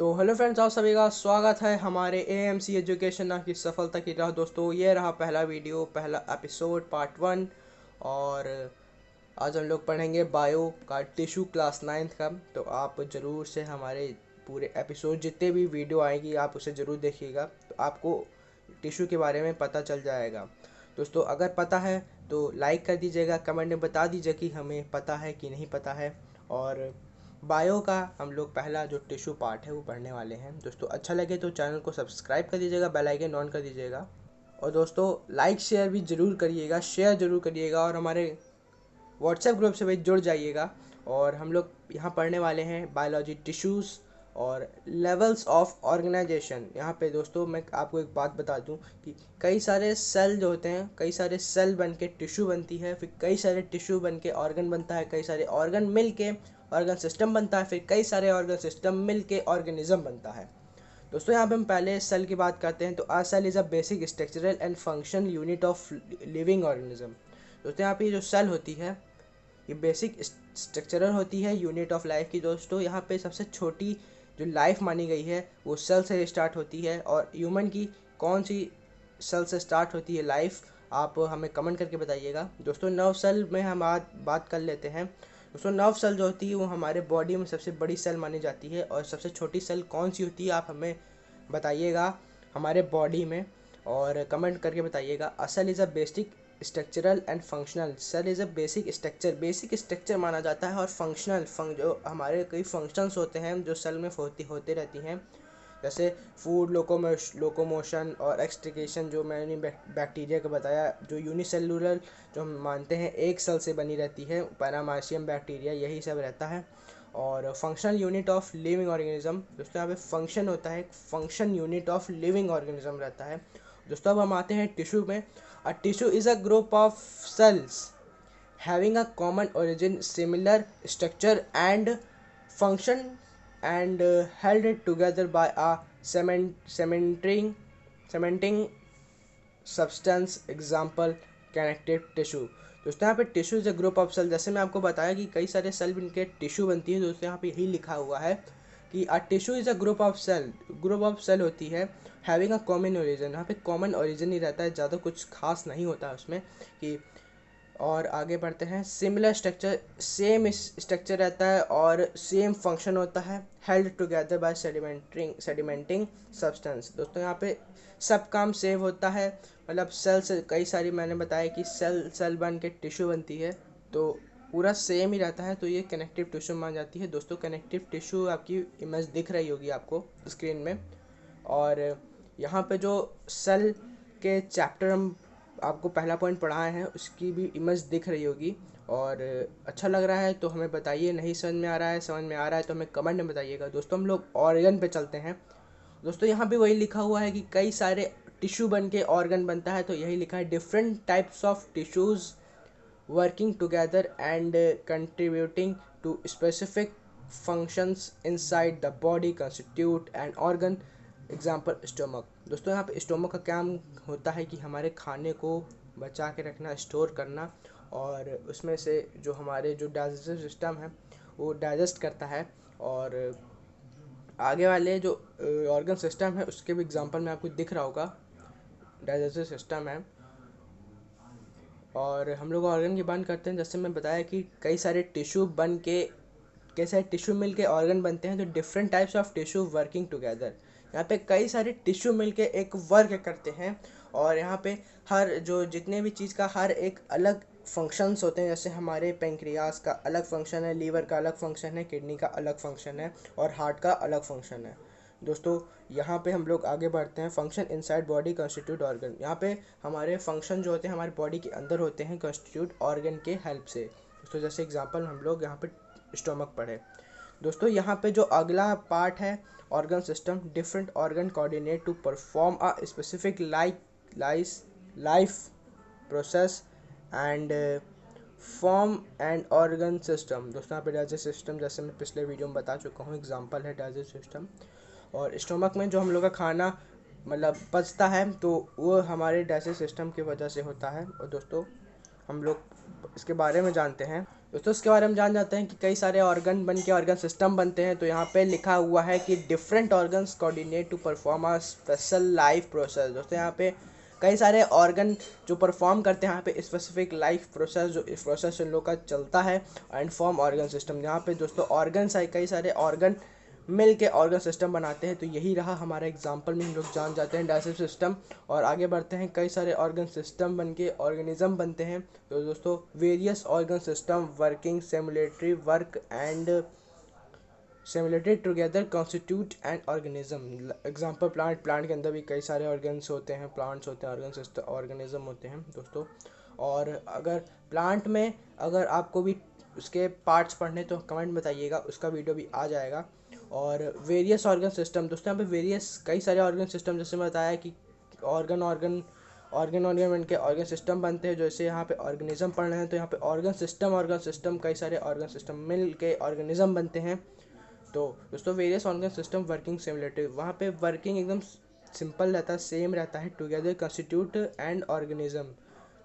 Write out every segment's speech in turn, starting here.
तो hello friends, आप सभी का स्वागत है हमारे एएमसी एजुकेशन की सफलता की राह। दोस्तों, ये रहा पहला वीडियो, पहला एपिसोड पार्ट 1। और आज हम लोग पढ़ेंगे बायो का टिश्यू क्लास 9th का। तो आप ज़रूर से हमारे पूरे एपिसोड जितने भी वीडियो आएगी आप उसे ज़रूर देखिएगा, तो आपको टिश्यू के बारे में पता चल जाएगा। दोस्तों, अगर पता है तो लाइक कर दीजिएगा, कमेंट में बता दीजिए कि हमें पता है कि नहीं पता है। और बायो का हम लोग पहला जो टिश्यू पार्ट है वो पढ़ने वाले हैं। दोस्तों, अच्छा लगे तो चैनल को सब्सक्राइब कर दीजिएगा, बेल आइकन ऑन कर दीजिएगा। और दोस्तों, लाइक शेयर भी ज़रूर करिएगा, शेयर ज़रूर करिएगा और हमारे व्हाट्सएप ग्रुप से भी जुड़ जाइएगा। और हम लोग यहाँ पढ़ने वाले हैं बायोलॉजी टिश्यूज़ और लेवल्स ऑफ ऑर्गेनाइजेशन। यहाँ पे दोस्तों मैं आपको एक बात बता दूँ कि कई सारे सेल जो होते हैं, कई सारे सेल बन के टिश्यू बनती है, फिर कई सारे टिश्यू बन के ऑर्गन बनता है, कई सारे ऑर्गन मिल के ऑर्गन सिस्टम बनता है, फिर कई सारे ऑर्गन सिस्टम मिल के ऑर्गेनिज्म बनता है। दोस्तों, यहाँ पे हम पहले सेल की बात करते हैं। तो a cell is a basic structural and function unit of living organism. दोस्तों, यहाँ पे जो सेल होती है ये बेसिक स्ट्रक्चरल होती है यूनिट ऑफ लाइफ की। दोस्तों, यहाँ पे सबसे छोटी जो लाइफ मानी गई है वो सेल से स्टार्ट होती है। और ह्यूमन की कौन सी सेल से स्टार्ट होती है लाइफ, आप हमें कमेंट करके बताइएगा। दोस्तों, नर्व सेल में हम आज बात कर लेते हैं। दोस्तों, नर्व सेल जो होती है वो हमारे बॉडी में सबसे बड़ी सेल मानी जाती है। और सबसे छोटी सेल कौन सी होती है आप हमें बताइएगा हमारे बॉडी में, और कमेंट करके बताइएगा। A cell is a basic structural and functional. Cell is a basic structure माना जाता है। और फंक्शनल जो हमारे कई फंक्शंस होते हैं जो सेल में होते रहती हैं, जैसे फूड, लोकोमोशन और एक्सट्रीकेशन। जो मैंने बैक्टीरिया का बताया, जो यूनिसेलुलर जो हम मानते हैं एक सेल से बनी रहती है, पैरामाइसियम बैक्टीरिया, यही सब रहता है। और functional unit of living organism. दोस्तों, यहाँ पे फंक्शन होता है, function unit of living organism रहता है। दोस्तों, अब हम आते हैं टिश्यू में। A tissue is a group of cells having a common origin, similar structure and function, and held together by a cementing substance, example connective tissue। दोस्तों, यहाँ पे tissue is a group of cell, जैसे मैं आपको बताया कि कई सारे सेल मिलकर टिश्यू बनती है। दोस्तों, यहाँ पे यही लिखा हुआ है कि a tissue is a group of cell होती है हैविंग अ कॉमन ओरिजिन। यहाँ पे कॉमन ओरिजिन ही रहता है, ज़्यादा कुछ खास नहीं होता है उसमें कि। और आगे बढ़ते हैं। सिमिलर स्ट्रक्चर, सेम स्ट्रक्चर रहता है और सेम फंक्शन होता है। Held together by sedimenting substance. दोस्तों, यहाँ पे सब काम सेव होता है, मतलब सेल से कई सारी, मैंने बताया कि सेल बन के टिश्यू बनती है, तो पूरा सेम ही रहता है, तो ये कनेक्टिव टिश्यू मान जाती है। दोस्तों, कनेक्टिव टिश्यू आपकी इमेज दिख रही होगी आपको स्क्रीन में। और यहाँ पे जो सेल के चैप्टर हम आपको पहला पॉइंट पढ़ाए हैं उसकी भी इमेज दिख रही होगी। और अच्छा लग रहा है तो हमें बताइए, नहीं समझ में आ रहा है, समझ में आ रहा है तो हमें कमेंट में बताइएगा। दोस्तों, हम लोग ऑर्गन पे चलते हैं। दोस्तों, यहाँ पे वही लिखा हुआ है कि कई सारे टिश्यू बन के ऑर्गन बनता है, तो यही लिखा है different types of tissues working together and contributing to specific functions inside the body constitute an organ, example stomach. दोस्तों, यहाँ पे स्टोमक का काम होता है कि हमारे खाने को बचा के रखना, स्टोर करना, और उसमें से जो हमारे जो डाइजेस्टिव सिस्टम है वो डाइजेस्ट करता है। और आगे वाले जो ऑर्गन सिस्टम है उसके भी एग्जांपल में आपको दिख रहा होगा, डाइजेस्टिव सिस्टम है। और हम लोग ऑर्गन की बात करते हैं, जैसे मैं बताया कि कई सारे टिश्यू मिल के ऑर्गन बनते हैं, तो different types of tissue working together. यहाँ पे कई सारे टिश्यू मिल के एक वर्क करते हैं। और यहाँ पे हर जो जितने भी चीज़ का हर एक अलग फंक्शंस होते हैं, जैसे हमारे पेंक्रियाज का अलग फंक्शन है, लीवर का अलग फंक्शन है, किडनी का अलग फंक्शन है, और हार्ट का अलग फंक्शन है। दोस्तों, यहाँ पे हम लोग आगे बढ़ते हैं। Function inside body constitute organ. यहाँ पे हमारे फंक्शन जो होते हैं हमारे बॉडी के अंदर होते हैं, कंस्टिट्यूट ऑर्गन के हेल्प से। दोस्तों, जैसे एग्जांपल हम लोग यहाँ पे स्टोमक पढ़े। दोस्तों, यहाँ पे जो अगला पार्ट है organ system, different organ coordinate to perform a specific life process and form and organ system. दोस्तों, यहाँ पे डाइजेस्ट सिस्टम, जैसे मैं पिछले वीडियो में बता चुका हूँ, एग्जांपल है डाइजेस्ट सिस्टम। और स्टोमक में जो हम लोग का खाना मतलब पचता है, तो वो हमारे डाइजेस्ट सिस्टम की वजह से होता है। और दोस्तों, हम लोग इसके बारे में जानते हैं। दोस्तों इसके बारे में जान जाते हैं कि कई सारे ऑर्गन बन के ऑर्गन सिस्टम बनते हैं। तो यहाँ पे लिखा हुआ है कि different organs coordinate to perform a special life process. दोस्तों यहाँ पे कई सारे ऑर्गन जो परफॉर्म करते हैं यहाँ पे स्पेसिफिक लाइफ प्रोसेस, जो इस प्रोसेस इन लोग का चलता है एंड फॉर्म ऑर्गन सिस्टम। यहाँ पे दोस्तों ऑर्गन्स है, कई सारे ऑर्गन मिल के ऑर्गन सिस्टम बनाते हैं। तो यही रहा हमारा एग्जाम्पल में हम लोग जान जाते हैं डाइजेस्टिव सिस्टम। और आगे बढ़ते हैं, कई सारे ऑर्गन सिस्टम बन के ऑर्गेनिज्म बनते हैं। तो दोस्तों various organ system working simulatory work and simulated together constitute and organism. Example plant, plant के अंदर भी कई सारे ऑर्गन्स होते हैं, प्लांट्स होते हैं, ऑर्गन सिस्टम ऑर्गेनिज्म होते हैं दोस्तों। और अगर प्लांट में अगर आपको भी उसके पार्ट्स पढ़ने तो कमेंट बताइएगा, उसका वीडियो भी आ जाएगा। और वेरियस ऑर्गन सिस्टम दोस्तों, यहाँ पे वेरियस कई सारे ऑर्गन सिस्टम, जैसे मैं बताया कि ऑर्गन ऑर्गन ऑर्गन ऑर्गन बन के ऑर्गन सिस्टम बनते हैं। जैसे यहाँ पे ऑर्गेनिज्म पढ़ रहे हैं तो यहाँ पे ऑर्गन सिस्टम कई सारे ऑर्गन सिस्टम मिल के ऑर्गेनिज्म बनते हैं। तो दोस्तों वेरियस ऑर्गन सिस्टम वर्किंग सिमुलेटिव, वहाँ पे वर्किंग एकदम सिंपल रहता है, सेम रहता है। टुगेदर कंस्टिट्यूट एंड ऑर्गेनिज्म,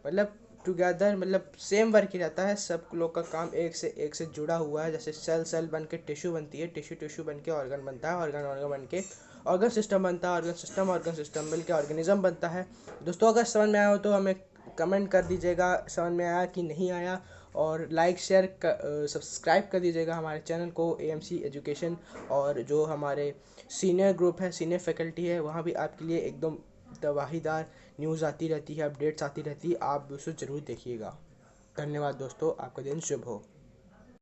मतलब टुगेदर मतलब सेम वर्क ही रहता है, सब लोग का काम एक से जुड़ा हुआ है। जैसे सेल सेल बन के टिश्यू बनती है, टिश्यू टिश्यू बन के ऑर्गन बनता है, ऑर्गन ऑर्गन बन के ऑर्गन सिस्टम बनता है, ऑर्गन सिस्टम मिल के ऑर्गेनिज्म बनता है। दोस्तों अगर समझ में आया हो तो हमें कमेंट कर दीजिएगा समझ में आया कि नहीं आया। और लाइक शेयर सब्सक्राइब कर दीजिएगा हमारे चैनल को एएमसी एजुकेशन। और जो हमारे सीनियर ग्रुप है, सीनियर फैकल्टी है, वहाँ भी आपके लिए एकदम तबाहीदार न्यूज़ आती रहती है, अपडेट्स आती रहती है, आप उसे ज़रूर देखिएगा। धन्यवाद दोस्तों, आपका दिन शुभ हो।